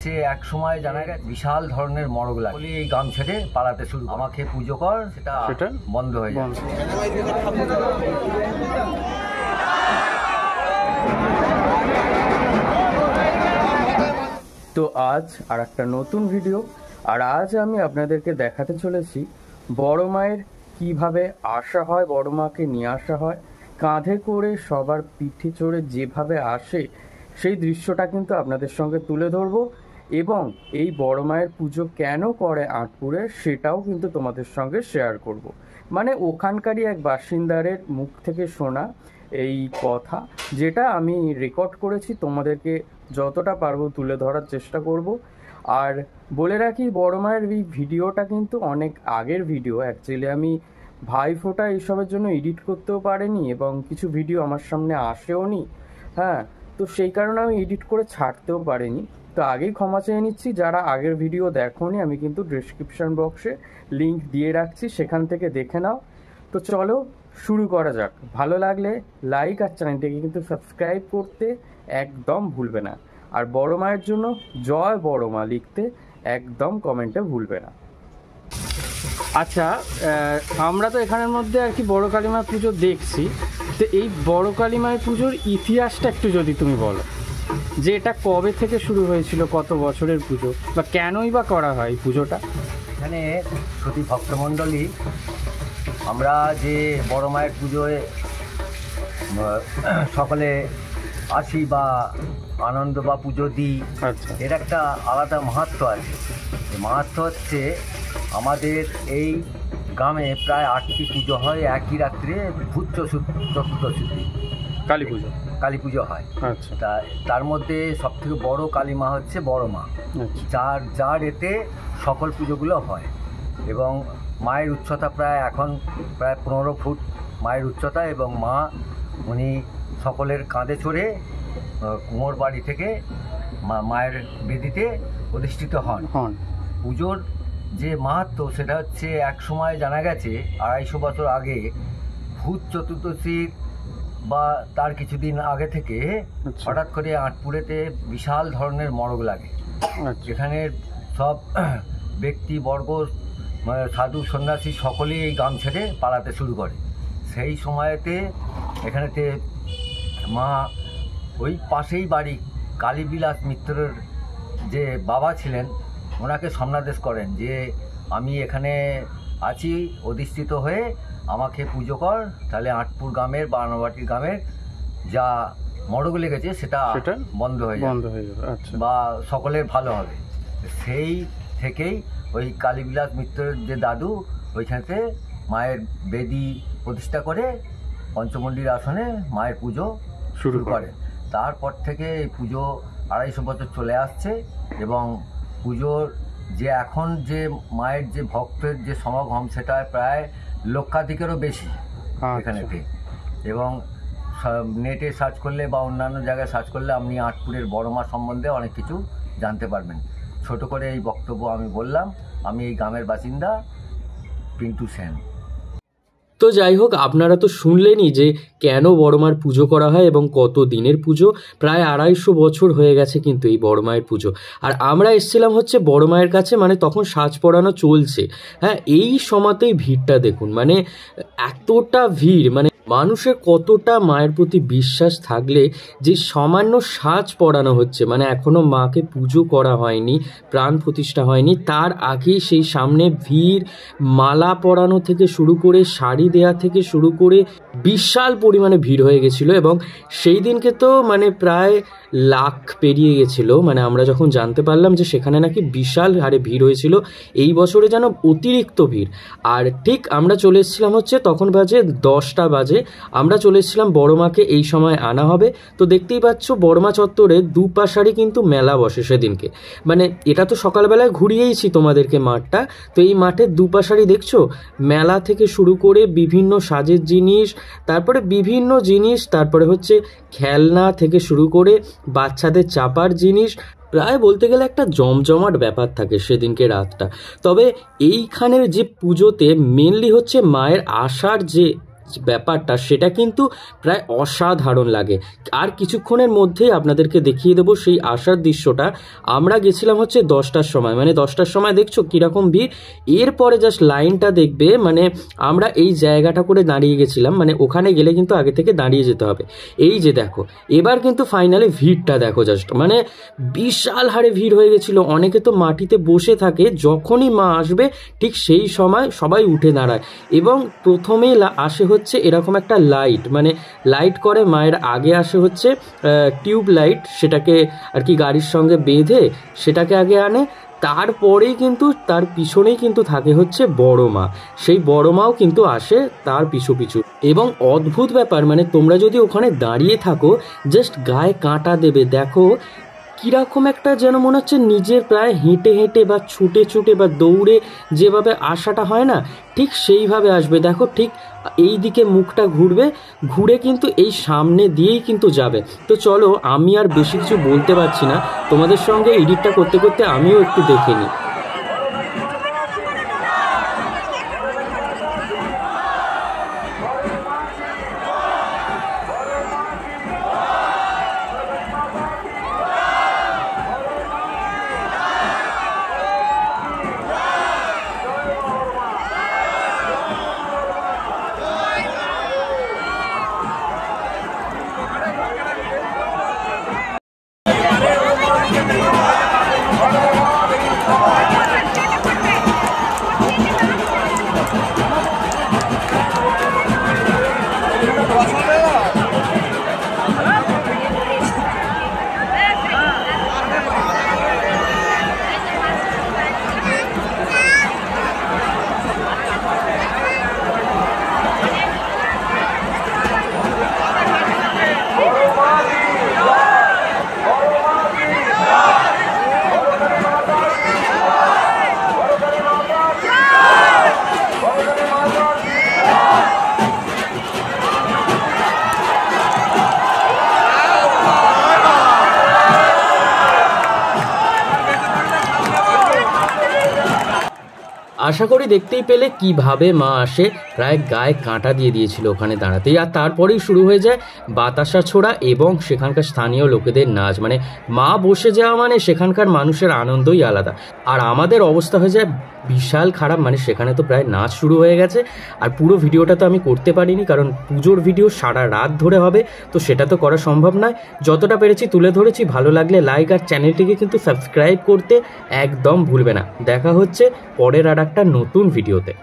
হচ্ছে এক সময় জানা গেছে বিশাল ধরনের মরগ লাগে, এই গ্রাম ছেড়ে পালাতে শুরু, আমাকে পুজো কর, সেটা বন্ধ হয়ে যায়। তো আজ আর একটা নতুন ভিডিও, আর আজ আমি আপনাদেরকে দেখাতে চলেছি বড় মায়ের কিভাবে আসা হয়, বড় মাকে নিয়ে আসা হয় কাঁধে করে, সবার পিঠে চড়ে যেভাবে আসে সেই দৃশ্যটা কিন্তু আপনাদের সঙ্গে তুলে ধরবো। এবং এই বড় মায়ের পুজো কেন করে আঁটপুরে সেটাও কিন্তু তোমাদের সঙ্গে শেয়ার করব। মানে ওখানকারই এক বাসিন্দারের মুখ থেকে শোনা এই কথা, যেটা আমি রেকর্ড করেছি, তোমাদেরকে যতটা পারবো তুলে ধরার চেষ্টা করব। আর বলে রাখি, বড় মায়ের এই ভিডিওটা কিন্তু অনেক আগের ভিডিও, অ্যাকচুয়ালি আমি ভাইফোঁটা এইসবের জন্য এডিট করতেও পারিনি এবং কিছু ভিডিও আমার সামনে আসেও নি। হ্যাঁ, তো সেই কারণে আমি এডিট করে ছাড়তেও পারিনি। তো আগেই ক্ষমা চেয়ে নিচ্ছি, যারা আগের ভিডিও দেখোনি আমি কিন্তু ডেসক্রিপশন বক্সে লিংক দিয়ে রাখছি, সেখান থেকে দেখে নাও। তো চলো শুরু করা যাক। ভালো লাগলে লাইক আর চ্যানেলটিকে কিন্তু সাবস্ক্রাইব করতে একদম ভুলবে না। আর বড় মায়ের জন্য জয় বড় মা লিখতে একদম কমেন্টে ভুলবে না। আচ্ছা, আমরা তো এখানের মধ্যে আর কি বড় কালী মায়ের পুজো দেখছি, তো এই বড় কালী মায়ের পুজোর ইতিহাসটা একটু যদি তুমি বলো, যে এটা কবে থেকে শুরু হয়েছিল, কত বছরের পুজো, বা কেনই বা করা হয় এই পুজোটা? এখানে সতী ভক্তমণ্ডলী আমরা যে বড় মায়ের পুজোয় সকলে আসি বা আনন্দ বা পুজো দিই, আচ্ছা, এর একটা আলাদা মাহাত্ম্য আছে। মাহাত্ম্য হচ্ছে আমাদের এই গ্রামে প্রায় 8টি পুজো হয় একই রাত্রে, ভূত চতুর্দশী কালী পুজো হয়। আচ্ছা, তার মধ্যে সবথেকে বড় কালী মা হচ্ছে বড় মা, যার এতে সকল পুজোগুলো হয়। এবং মায়ের উচ্চতা এখন প্রায় 15 ফুট মায়ের উচ্চতা, এবং মা উনি সকলের কাঁধে চড়ে কুমোর বাড়ি থেকে মায়ের বেদিতে অধিষ্ঠিত হন। পুজোর যে মাহাত্ম্য সেটা হচ্ছে এক সময় জানা গেছে 250 বছর আগে ভূত চতুর্দশীর বা তার কিছুদিন আগে থেকে হঠাৎ করে আঁটপুরেতে বিশাল ধরনের মরগ লাগে, যেখানে সব ব্যক্তিবর্গ সাধু সন্ন্যাসী সকলেই এই গ্রাম ছেড়ে পালাতে শুরু করে। সেই সময়তে এখানেতে মা ওই পাশেই বাড়ি কালীবিলাস মিত্রের যে বাবা ছিলেন, ওনাকে সম্নাদেশ করেন যে আমি এখানে আছি অধিষ্ঠিত হয়ে, আমাকে পুজো কর, তাহলে আঁটপুর গ্রামের বা আনাবাটি গ্রামের যা মরগ লেগেছে সেটা বন্ধ হয়ে যাবে বা সকলের ভালো হবে। সেই থেকেই ওই কালীবিলাস মিত্রের যে দাদু ওইখানেতে মায়ের বেদি প্রতিষ্ঠা করে পঞ্চমন্ডির আসনে মায়ের পুজো শুরু করে। তারপর থেকে এই পুজো 250 বছর চলে আসছে, এবং পুজোর যে এখন যে মায়ের যে ভক্তের যে সমাগম সেটা প্রায় লক্ষাধিকেরও বেশি এখানেতে। এবং নেটে সার্চ করলে বা অন্যান্য জায়গায় সার্চ করলে আপনি আঁটপুরের বড় মা সম্বন্ধে অনেক কিছু জানতে পারবেন। ছোট করে এই বক্তব্য আমি বললাম। আমি এই গ্রামের বাসিন্দা পিন্টু সেন। তো যাই হোক, আপনারা তো শুনলেনই যে কেন বড় মায়ের পুজো করা হয় এবং কত দিনের পুজো। প্রায় 250 বছর হয়ে গেছে কিন্তু এই বড় মায়ের পুজো। আর আমরা এসেছিলাম হচ্ছে বড় মায়ের কাছে, মানে তখন সাজ পড়ানো চলছে। হ্যাঁ, এই সময়তেই ভিড়টা দেখুন, মানে এতটা ভিড়, মানে মানুষের কতটা মায়ের প্রতি বিশ্বাস থাকলে যে সামান্য সাজ পড়ানো হচ্ছে, মানে এখনো মাকে পুজো করা হয়নি, প্রাণ প্রতিষ্ঠা হয়নি, তার আগেই সেই সামনে ভিড়, মালা পরানো থেকে শুরু করে শাড়ি দেয়া থেকে শুরু করে বিশাল পরিমাণে ভিড় হয়ে গেছিলো। এবং সেই দিনকে তো মানে প্রায় লাখ পেরিয়ে গেছিলো, মানে আমরা যখন জানতে পারলাম যে সেখানে নাকি বিশাল হারে ভিড় হয়েছিল। এই বছরে যেন অতিরিক্ত ভিড়। আর ঠিক আমরা চলে এসেছিলাম হচ্ছে, তখন বাজে 10টা বাজে, আমরা চলে এসেছিলাম বড় মাকে এই সময় আনা হবে। তো দেখতেই পাচ্ছ বড়মা চত্বরে দুপাশারই কিন্তু মেলা বসে সেদিনকে। মানে এটা তো সকালবেলায় ঘুরিয়েইছি তোমাদেরকে মাঠটা, তো এই মাঠের দুপাশারই দেখছো মেলা থেকে শুরু করে বিভিন্ন সাজের জিনিস, তারপরে বিভিন্ন জিনিস, তারপরে হচ্ছে খেলনা থেকে শুরু করে বাচ্চাদের চাপার জিনিস, প্রায় বলতে গেলে একটা জমজমাট ব্যাপার থাকে সেদিনকে রাতটা। তবে এইখানের যে পুজোতে মেনলি হচ্ছে মায়ের আসার যে ব্যাপারটা সেটা কিন্তু প্রায় অসাধারণ লাগে। আর কিছুক্ষণের মধ্যেই আপনাদেরকে দেখিয়ে দেবো সেই আসার দৃশ্যটা। আমরা গেছিলাম হচ্ছে 10টার সময়, মানে 10টার সময় দেখছো কীরকম ভিড়। এরপরে জাস্ট লাইনটা দেখবে, মানে আমরা এই জায়গাটা করে দাঁড়িয়ে গেছিলাম, মানে ওখানে গেলে কিন্তু আগে থেকে দাঁড়িয়ে যেতে হবে। এই যে দেখো এবার কিন্তু ফাইনালি ভিড়টা দেখো জাস্ট, মানে বিশাল হারে ভিড় হয়ে গেছিলো। অনেকে তো মাটিতে বসে থাকে, যখনই মা আসবে ঠিক সেই সময় সবাই উঠে দাঁড়ায়। এবং প্রথমেই আসে হচ্ছে এরকম একটা লাইট, মানে লাইট করে মায়ের আগে আসে হচ্ছে টিউব লাইট, সেটাকে আর কি গাড়ির সঙ্গে বেঁধে সেটাকে আগে আনে। তারপরেই কিন্তু তার পিছনেই কিন্তু থাকে হচ্ছে বড় মা, সেই বড় মাও কিন্তু আসে তার পিছু পিছু। এবং অদ্ভুত ব্যাপার, মানে তোমরা যদি ওখানে দাঁড়িয়ে থাকো জাস্ট গায়ে কাঁটা দেবে। দেখো কীরকম একটা যেন মনে হচ্ছে নিজের প্রায় হেঁটে হেঁটে বা ছুটে ছুটে বা দৌড়ে যেভাবে আসাটা হয় না, ঠিক সেইভাবে আসবে। দেখো ঠিক এই দিকে মুখটা ঘুরবে, ঘুরে কিন্তু এই সামনে দিয়েই কিন্তু যাবে। তো চলো, আমি আর বেশি কিছু বলতে পারছি না, তোমাদের সঙ্গে এডিটটা করতে করতে আমিও একটু দেখে নিই। আশা করি দেখতেই পেলে কিভাবে মা আসে, প্রায় গায়ে কাঁটা দিয়ে দিয়েছিল ওখানে দাঁড়াতেই। আর তারপরেই শুরু হয়ে যায় বাতাসা ছোড়া এবং সেখানকার স্থানীয় লোকেদের নাচ। মানে মা বসে যাওয়া মানে সেখানকার মানুষের আনন্দই আলাদা। আর আমাদের অবস্থা হয়ে যায় বিশাল খারাপ, মানে সেখানে তো প্রায় নাচ শুরু হয়ে গেছে। আর পুরো ভিডিওটা তো আমি করতে পারিনি, কারণ পুজোর ভিডিও সারা রাত ধরে হবে, তো সেটা তো করা সম্ভব নয়। যতটা পেরেছি তুলে ধরেছি। ভালো লাগলে লাইক আর চ্যানেলটিকে কিন্তু সাবস্ক্রাইব করতে একদম ভুলবে না। দেখা হচ্ছে পরের আর একটা নতুন ভিডিওতে।